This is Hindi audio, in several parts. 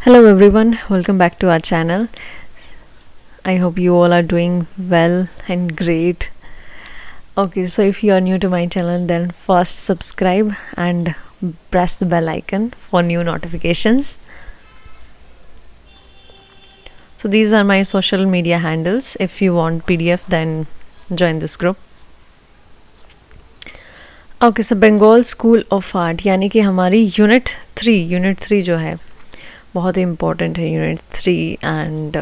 Hello everyone, welcome back to our channel. I hope you all are doing well and great. Okay, so if you are new to my channel, then first subscribe and press the bell icon for new notifications. So these are my social media handles. If you want PDF, then join this group. Okay so Bengal school of art यानी कि हमारी यूनिट थ्री जो है बहुत ही इम्पोर्टेंट है यूनिट 3 एंड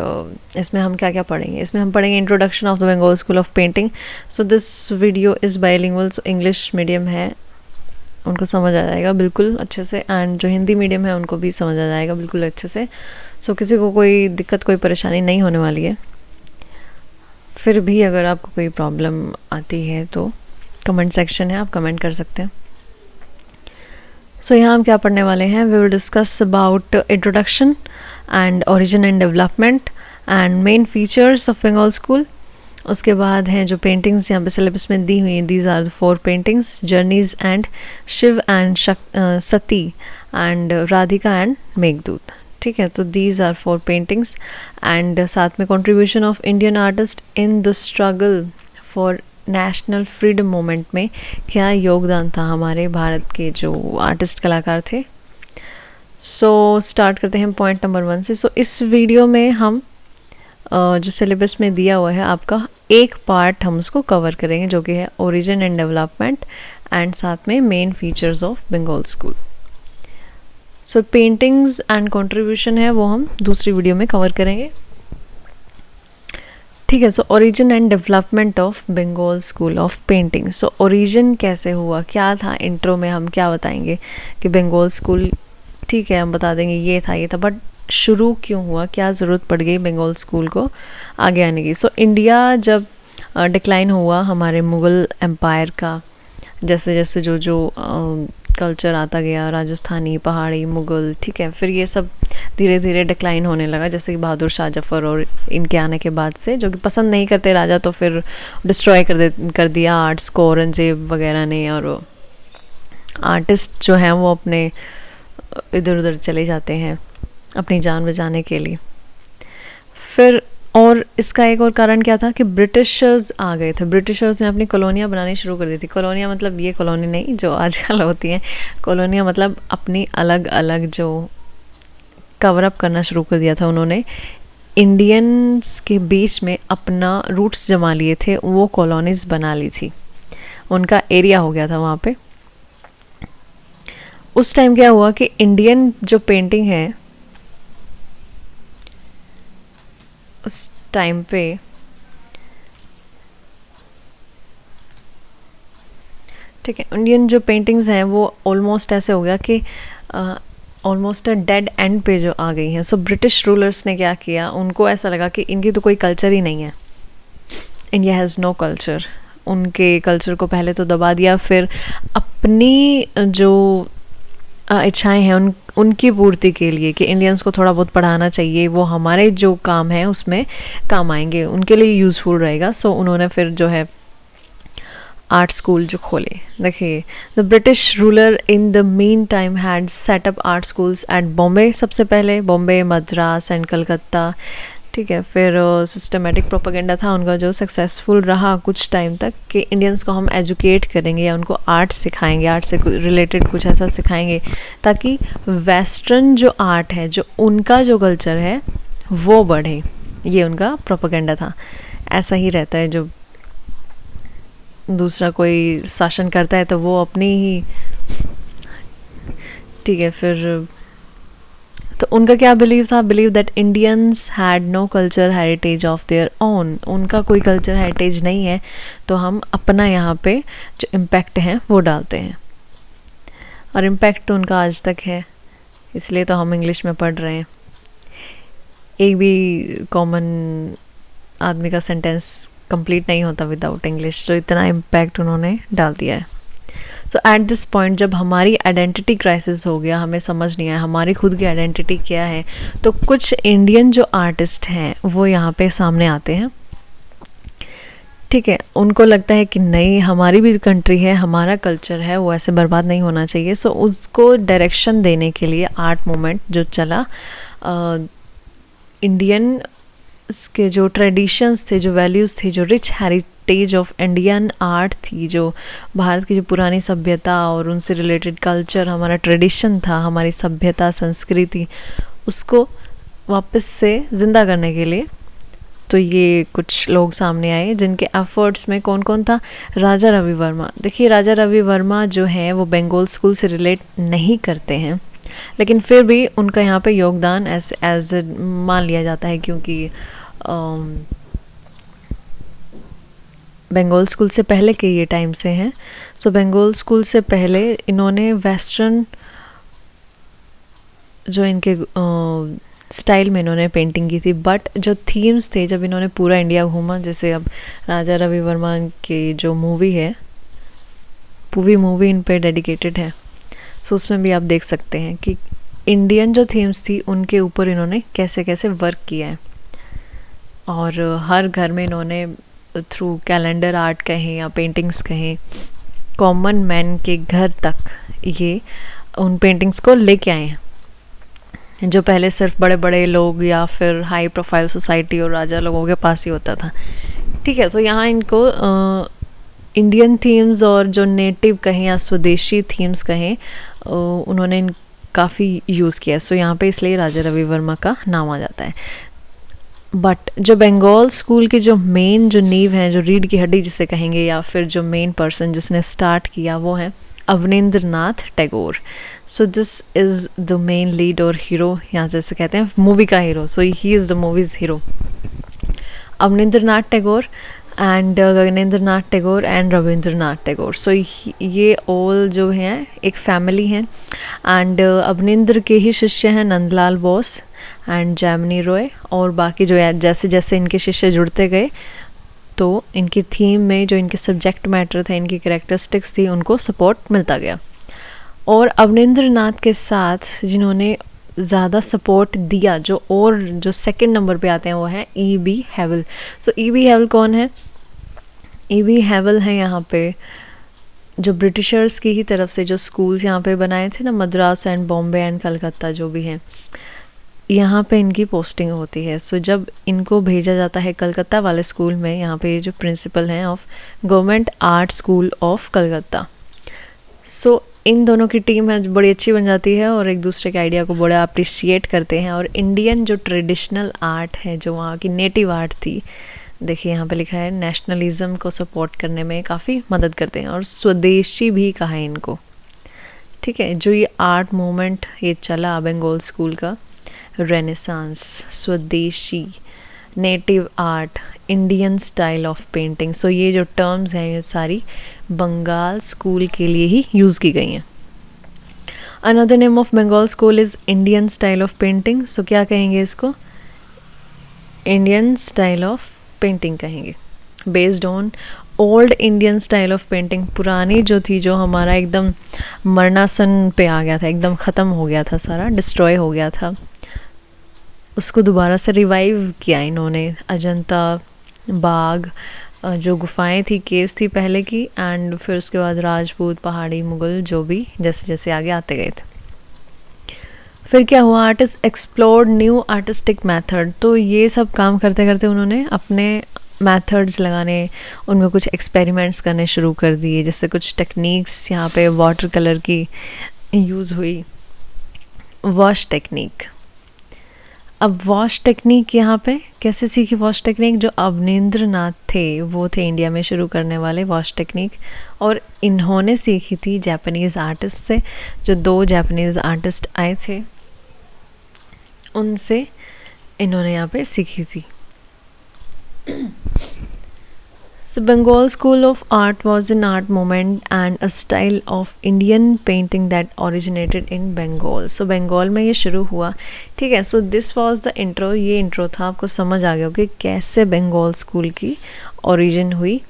इसमें हम क्या क्या पढ़ेंगे। इसमें हम पढ़ेंगे introduction of the Bengal school of painting. So this video is bilingual, English medium है उनको समझ आ जाएगा बिल्कुल अच्छे से, एंड जो हिंदी मीडियम है उनको भी समझ आ जाएगा बिल्कुल अच्छे से। सो किसी को कोई दिक्कत कोई परेशानी नहीं होने वाली है। फिर भी अगर आपको कोई प्रॉब्लम आती है तो कमेंट सेक्शन है, आप कमेंट कर सकते हैं। सो यहाँ हम क्या पढ़ने वाले हैं, we will discuss about introduction and origin and development and main features of Bengal school. उसके बाद हैं जो पेंटिंग्स यहाँ पे सिलेबस में दी हुई हैं, these are the 4 paintings, journeys and Shiva and Sati and Radhika and Meghdoot. ठीक है, तो दीज आर 4 पेंटिंग्स एंड साथ में contribution of Indian artist in the struggle for national freedom movement में क्या योगदान था हमारे भारत के जो आर्टिस्ट कलाकार थे। सो स्टार्ट करते हैं पॉइंट नंबर 1 से। सो इस वीडियो में हम जो सिलेबस में दिया हुआ है आपका एक पार्ट हम उसको कवर करेंगे जो कि है ओरिजिन एंड डेवलपमेंट एंड साथ में main features of Bengal school. So paintings and contribution है वो हम दूसरी वीडियो में कवर करेंगे। ठीक है, so origin and development of Bengal school of painting. So origin कैसे हुआ, क्या था, इंट्रो में हम क्या बताएंगे कि बंगाल स्कूल, ठीक है हम बता देंगे ये था, बट शुरू क्यों हुआ, क्या ज़रूरत पड़ गई बंगाल स्कूल को आगे आने की। सो इंडिया जब डिक्लाइन हुआ हमारे मुग़ल एम्पायर का, जैसे जैसे जो कल्चर आता गया, राजस्थानी, पहाड़ी, मुग़ल, ठीक है, फिर ये सब धीरे धीरे डिक्लाइन होने लगा। जैसे कि बहादुर शाह जफ़र और इनके आने के बाद से, जो कि पसंद नहीं करते राजा, तो फिर डिस्ट्रॉय कर दिया आर्ट्स को औरंगज़ेब वगैरह ने, और आर्टिस्ट जो हैं वो अपने इधर उधर चले जाते हैं अपनी जान बचाने के लिए। फिर और इसका एक और कारण क्या था कि ब्रिटिशर्स आ गए थे। ब्रिटिशर्स ने अपनी कॉलोनियाँ बनानी शुरू कर दी थी। कॉलोनियाँ मतलब ये कॉलोनी नहीं जो आजकल होती हैं, कॉलोनियाँ मतलब अपनी अलग अलग जो कवर अप करना शुरू कर दिया था उन्होंने। इंडियंस के बीच में अपना रूट्स जमा लिए थे, वो कॉलोनीज़ बना ली थी, उनका एरिया हो गया था वहाँ पे। उस टाइम क्या हुआ कि इंडियन जो पेंटिंग है उस टाइम पे ठीक है, इंडियन जो पेंटिंग्स हैं वो ऑलमोस्ट ऐसे हो गया कि ऑलमोस्ट डेड एंड पे जो आ गई हैं। सो ब्रिटिश रूलर्स ने क्या किया, उनको ऐसा लगा कि इनकी तो कोई कल्चर ही नहीं है, इंडिया हैज़ नो कल्चर। उनके कल्चर को पहले तो दबा दिया, फिर अपनी जो इच्छाएं हैं उनकी पूर्ति के लिए कि इंडियंस को थोड़ा बहुत पढ़ाना चाहिए, वो हमारे जो काम है उसमें काम आएंगे, उनके लिए यूज़फुल रहेगा। सो उन्होंने फिर जो है आर्ट स्कूल जो खोले। देखिए, the British ruler in the meantime had set up art schools at Bombay, सबसे पहले बॉम्बे, मद्रास एंड कलकत्ता। ठीक है, फिर सिस्टमेटिक प्रोपेगेंडा था उनका जो सक्सेसफुल रहा कुछ टाइम तक कि इंडियंस को हम एजुकेट करेंगे या उनको आर्ट सिखाएंगे, आर्ट से रिलेटेड कुछ ऐसा सिखाएंगे ताकि वेस्टर्न जो आर्ट है, जो उनका जो कल्चर है वो बढ़े। ये उनका प्रोपेगेंडा था। ऐसा ही रहता है, जो दूसरा कोई शासन करता है तो वो अपनी ही, ठीक है, फिर तो उनका क्या बिलीव था, believe that Indians had no culture heritage of their own. उनका कोई कल्चर हेरिटेज नहीं है, तो हम अपना यहाँ पे जो इम्पैक्ट है वो डालते हैं, और इम्पैक्ट तो उनका आज तक है, इसलिए तो हम इंग्लिश में पढ़ रहे हैं। एक भी कॉमन आदमी का सेंटेंस कंप्लीट नहीं होता विदाउट इंग्लिश, तो इतना इम्पैक्ट उन्होंने डाल दिया है। सो एट दिस पॉइंट जब हमारी आइडेंटिटी क्राइसिस हो गया, हमें समझ नहीं आया हमारी खुद की आइडेंटिटी क्या है, तो कुछ इंडियन जो आर्टिस्ट हैं वो यहाँ पे सामने आते हैं। ठीक है, उनको लगता है कि नहीं, हमारी भी कंट्री है, हमारा कल्चर है, वो ऐसे बर्बाद नहीं होना चाहिए। सो उसको डायरेक्शन देने के लिए आर्ट मूवमेंट जो चला इंडियन के जो ट्रेडिशंस थे, जो वैल्यूज़ थे, जो rich heritage of Indian art थी, जो भारत की जो पुरानी सभ्यता और उनसे रिलेटेड कल्चर, हमारा ट्रेडिशन था, हमारी सभ्यता संस्कृति, उसको वापस से ज़िंदा करने के लिए तो ये कुछ लोग सामने आए जिनके एफर्ट्स में कौन कौन था। राजा रवि वर्मा। देखिए राजा रवि वर्मा जो है वो बंगाल स्कूल से रिलेट नहीं करते हैं, लेकिन फिर भी उनका यहाँ पे योगदान एज मान लिया जाता है, क्योंकि बंगाल स्कूल से पहले के ये टाइम से हैं। सो बंगाल स्कूल से पहले इन्होंने वेस्टर्न जो इनके स्टाइल में इन्होंने पेंटिंग की थी, बट जो थीम्स थे, जब इन्होंने पूरा इंडिया घूमा, जैसे अब राजा रवि वर्मा की जो मूवी है, पूरी मूवी इन पे डेडिकेटेड है, सो उसमें भी आप देख सकते हैं कि इंडियन जो थीम्स थी उनके ऊपर इन्होंने कैसे कैसे वर्क किया है। और हर घर में इन्होंने थ्रू कैलेंडर आर्ट कहें या पेंटिंग्स कहें, कॉमन मैन के घर तक ये उन पेंटिंग्स को लेके आए हैं, जो पहले सिर्फ बड़े बड़े लोग या फिर हाई प्रोफाइल सोसाइटी और राजा लोगों के पास ही होता था। ठीक है, तो यहाँ इनको इंडियन थीम्स और जो नेटिव कहें या स्वदेशी थीम्स कहें उन्होंने काफ़ी यूज़ किया। सो यहाँ पे इसलिए राजा रवि वर्मा का नाम आ जाता है। बट जो बंगाल स्कूल की जो मेन जो नींव है, जो रीढ़ की हड्डी जिसे कहेंगे, या फिर जो मेन पर्सन जिसने स्टार्ट किया, वो है Abanindra Nath Tagore. So this is the main lead और हीरो, यहाँ जैसे कहते हैं मूवी का hero, so he is the movie's hero Abanindra Nath Tagore and Gaganendra Nath Tagore and Rabindranath Tagore. So ये ऑल जो हैं एक फैमिली हैं। एंड अवनिंद्र के ही शिष्य हैं नंदलाल बोस एंड जैमिनी रॉय, और बाकी जो है जैसे जैसे इनके शिष्य जुड़ते गए तो इनकी थीम में जो इनके सब्जेक्ट मैटर थे, इनकी कैरेक्टरिस्टिक्स थी, उनको सपोर्ट मिलता गया। और अवनिंद्र नाथ के साथ जिन्होंने ज़्यादा सपोर्ट दिया, जो सेकंड नंबर पे आते हैं, वो है E.B. हैवल। सो E.B. हैवल कौन है? E.B. हैवल है यहाँ पे जो ब्रिटिशर्स की ही तरफ से जो स्कूल्स यहाँ पे बनाए थे ना, मद्रास एंड बॉम्बे एंड कलकत्ता जो भी हैं, यहाँ पे इनकी पोस्टिंग होती है। सो जब इनको भेजा जाता है कलकत्ता वाले स्कूल में, यहाँ पे जो प्रिंसिपल हैं of government art school of Calcutta, so इन दोनों की टीम है बड़ी अच्छी बन जाती है और एक दूसरे के आइडिया को बड़ा अप्रिशिएट करते हैं। और इंडियन जो ट्रेडिशनल आर्ट है, जो वहाँ की नेटिव आर्ट थी, देखिए यहाँ पे लिखा है, नेशनलिज्म को सपोर्ट करने में काफ़ी मदद करते हैं। और स्वदेशी भी कहा है इनको। ठीक है, जो ये आर्ट मूवमेंट ये चला बंगाल स्कूल का, renaissance, swadeshi, native art, Indian style of painting, so ये जो टर्म्स हैं ये सारी बंगाल स्कूल के लिए ही यूज़ की गई हैं। Another name of Bengal school is Indian style of painting. So क्या कहेंगे इसको? इंडियन स्टाइल ऑफ पेंटिंग कहेंगे, based on old Indian style of painting. पुरानी जो थी, जो हमारा एकदम मरणासन पे आ गया था, एकदम ख़त्म हो गया था, सारा डिस्ट्रॉय हो गया था, उसको दोबारा से रिवाइव किया इन्होंने। अजंता बाग, जो गुफाएं थी, केव्स थी पहले की, एंड फिर उसके बाद राजपूत, पहाड़ी, मुगल, जो भी जैसे जैसे आगे आते गए थे। फिर क्या हुआ? Artist explored new artistic method. तो ये सब काम करते करते उन्होंने अपने मेथड्स लगाने, उनमें कुछ एक्सपेरिमेंट्स करने शुरू कर दिए। जैसे कुछ टेक्निक्स यहाँ पे वाटर कलर की यूज़ हुई, वॉश टेक्निक। अब वॉश टेक्निक यहाँ पे कैसे सीखी? वॉश टेक्निक जो अवनिंद्र नाथ थे, वो थे इंडिया में शुरू करने वाले वॉश टेक्निक, और इन्होंने सीखी थी जापानीज़ आर्टिस्ट से। जो 2 जापानीज़ आर्टिस्ट आए थे, उनसे इन्होंने यहाँ पे सीखी थी। So Bengal School of Art was an art movement and a style of Indian painting that originated in Bengal. So Bengal में ये शुरू हुआ। ठीक है, so this was the intro। ये इंट्रो था, आपको समझ आ गया होगा कि कैसे बंगाल स्कूल की ओरिजिन हुई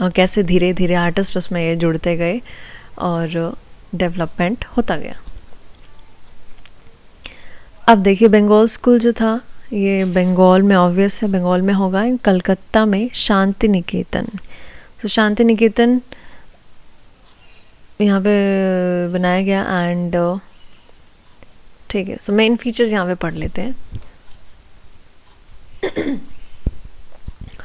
और कैसे धीरे धीरे आर्टिस्ट उसमें ये जुड़ते गए और डेवलपमेंट होता गया। अब देखिए बंगाल स्कूल जो था ये बंगाल में, ऑब्वियस है बंगाल में होगा, कलकत्ता में शांति निकेतन। तो शांति निकेतन यहाँ पे बनाया गया। एंड ठीक है, सो मेन फीचर्स यहाँ पे पढ़ लेते हैं.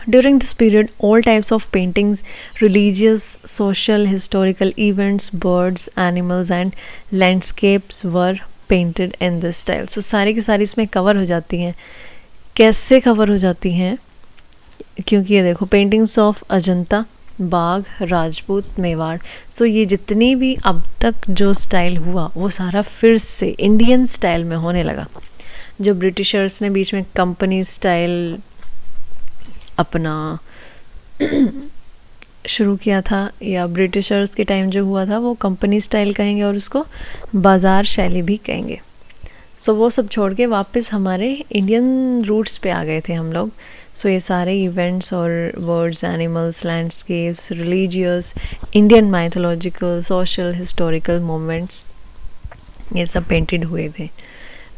During this period, all types of paintings, religious, social, historical events, birds, animals and landscapes were painted in this style. So सारी की सारी इसमें कवर हो जाती हैं. कैसे कवर हो जाती हैं? क्योंकि ये देखो, पेंटिंग्स ऑफ अजंता, बाघ, राजपूत, मेवाड़. सो ये जितनी भी अब तक जो स्टाइल हुआ वो सारा फिर से इंडियन स्टाइल में होने लगा. जो ब्रिटिशर्स ने बीच में कंपनी स्टाइल अपना शुरू किया था, या ब्रिटिशर्स के टाइम जो हुआ था वो कंपनी स्टाइल कहेंगे और उसको बाज़ार शैली भी कहेंगे. सो वो सब छोड़ के वापस हमारे इंडियन रूट्स पे आ गए थे हम लोग. सो ये सारे इवेंट्स और words, animals, landscapes, religious, Indian mythological, social, historical moments, ये सब पेंटेड हुए थे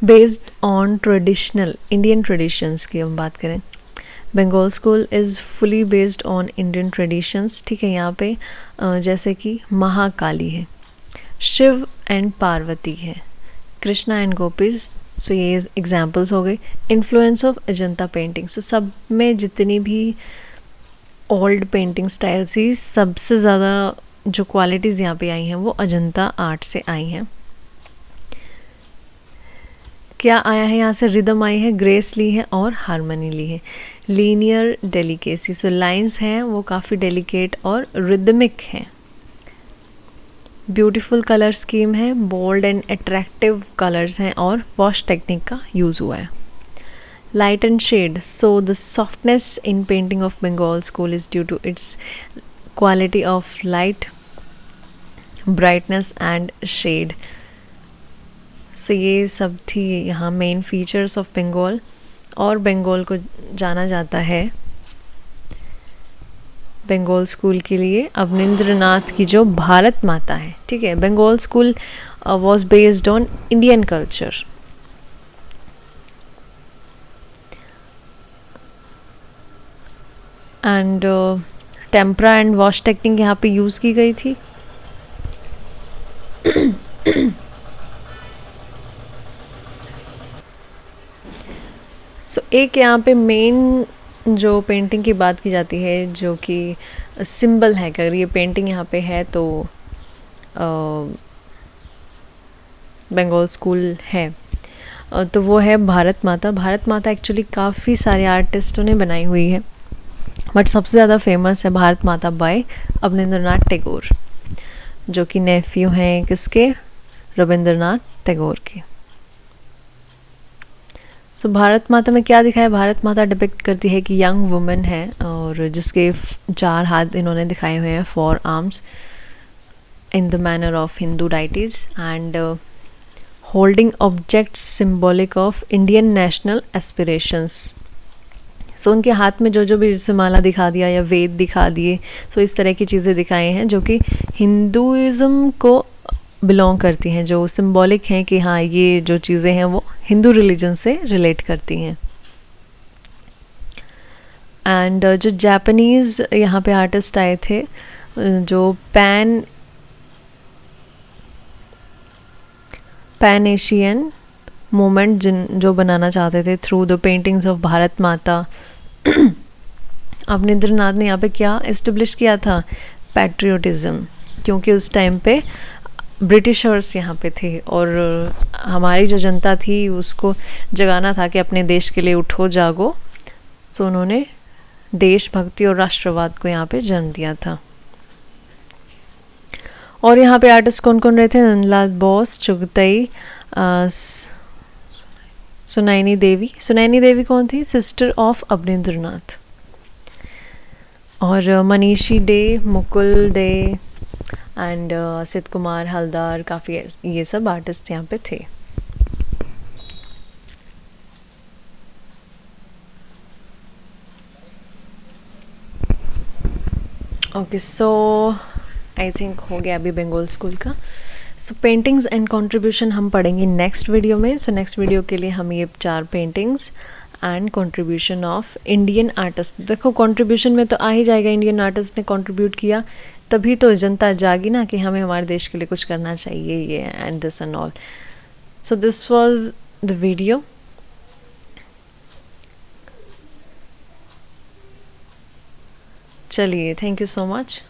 based on traditional Indian traditions की हम बात करें. Bengal school is fully based on Indian traditions. ठीक है, यहाँ पे जैसे कि महाकाली है, शिव एंड पार्वती है, कृष्णा एंड गोपीज. सो ये एग्जाम्पल्स हो गए. Influence of Ajanta painting. So सब में जितनी भी ओल्ड पेंटिंग स्टाइल्स थी, सबसे ज़्यादा जो क्वालिटीज़ यहाँ पे आई हैं वो अजंता आर्ट से आई हैं. क्या आया है यहाँ से? रिदम आई है, ग्रेस ली है और हारमोनी ली है. Linear delicacy. सो लाइंस हैं वो काफ़ी डेलिकेट और रिदमिक हैं. ब्यूटीफुल कलर स्कीम है, बोल्ड एंड अट्रैक्टिव कलर्स हैं और वॉश टेक्निक का यूज़ हुआ है. Light and shade. So the softness in painting of Bengal school is due to its quality of light, brightness and shade. So ये सब थी यहाँ मेन फीचर्स ऑफ बंगाल. और बंगाल को जाना जाता है बंगाल स्कूल के लिए अवनींद्रनाथ की जो भारत माता है. ठीक है, Bengal school was based on Indian culture. And tempera and wash technique यहाँ पे यूज़ की गई थी. सो एक यहाँ पे मेन जो पेंटिंग की बात की जाती है जो कि सिंबल है कि अगर ये पेंटिंग यहाँ पे है तो बंगाल स्कूल है, तो वो है भारत माता. भारत माता एक्चुअली काफ़ी सारे आर्टिस्टों ने बनाई हुई है, बट सबसे ज़्यादा फेमस है भारत माता बाय अवनींद्रनाथ टैगोर, जो कि नेफ्यू हैं किसके? रविंद्रनाथ टैगोर के. सो भारत माता में क्या दिखाया? भारत माता डिपिक्ट करती है कि यंग वुमेन है और जिसके 4 हाथ इन्होंने दिखाए हुए हैं, 4 arms, in the manner of Hindu deities, and holding objects symbolic of Indian national aspirations. So उनके हाथ में जो जो भी, जैसे माला दिखा दिया या वेद दिखा दिए, सो इस तरह की चीज़ें दिखाए हैं जो कि हिंदुज़म को बिलोंग करती हैं, जो सिंबॉलिक हैं कि हाँ ये जो चीज़ें हैं वो हिंदू रिलीजन से रिलेट करती हैं. एंड जो जापानीज़ यहाँ पे आर्टिस्ट आए थे, जो पैन एशियन मूवमेंट जो बनाना चाहते थे through the paintings of Bharat माता. अवनींद्रनाथ ने यहाँ पे क्या इस्टेब्लिश किया था? पैट्रियोटिज़म. क्योंकि उस टाइम पे ब्रिटिशर्स यहाँ पे थे और हमारी जो जनता थी उसको जगाना था कि अपने देश के लिए उठो जागो. सो उन्होंने देशभक्ति और राष्ट्रवाद को यहाँ पे जन्म दिया था. और यहाँ पे आर्टिस्ट कौन कौन रहे थे? नंदलाल बोस, चुगतई, सुनैनी देवी. सुनैनी देवी कौन थी? Sister of Abanindranath. और मनीषी डे, मुकुल डे एंड सिद्ध कुमार हलदार, काफ़ी ये सब आर्टिस्ट यहाँ पे थे. ओके, सो आई थिंक हो गया अभी बंगाल स्कूल का. सो पेंटिंग्स एंड कंट्रीब्यूशन हम पढ़ेंगे नेक्स्ट वीडियो में. सो नेक्स्ट वीडियो के लिए हम ये 4 paintings and contribution of Indian artist. देखो कंट्रीब्यूशन में तो आ ही जाएगा, इंडियन आर्टिस्ट ने कंट्रीब्यूट किया तभी तो जनता जागी ना कि हमें हमारे देश के लिए कुछ करना चाहिए, ये and this and all. So this was the video. चलिए, thank you so much.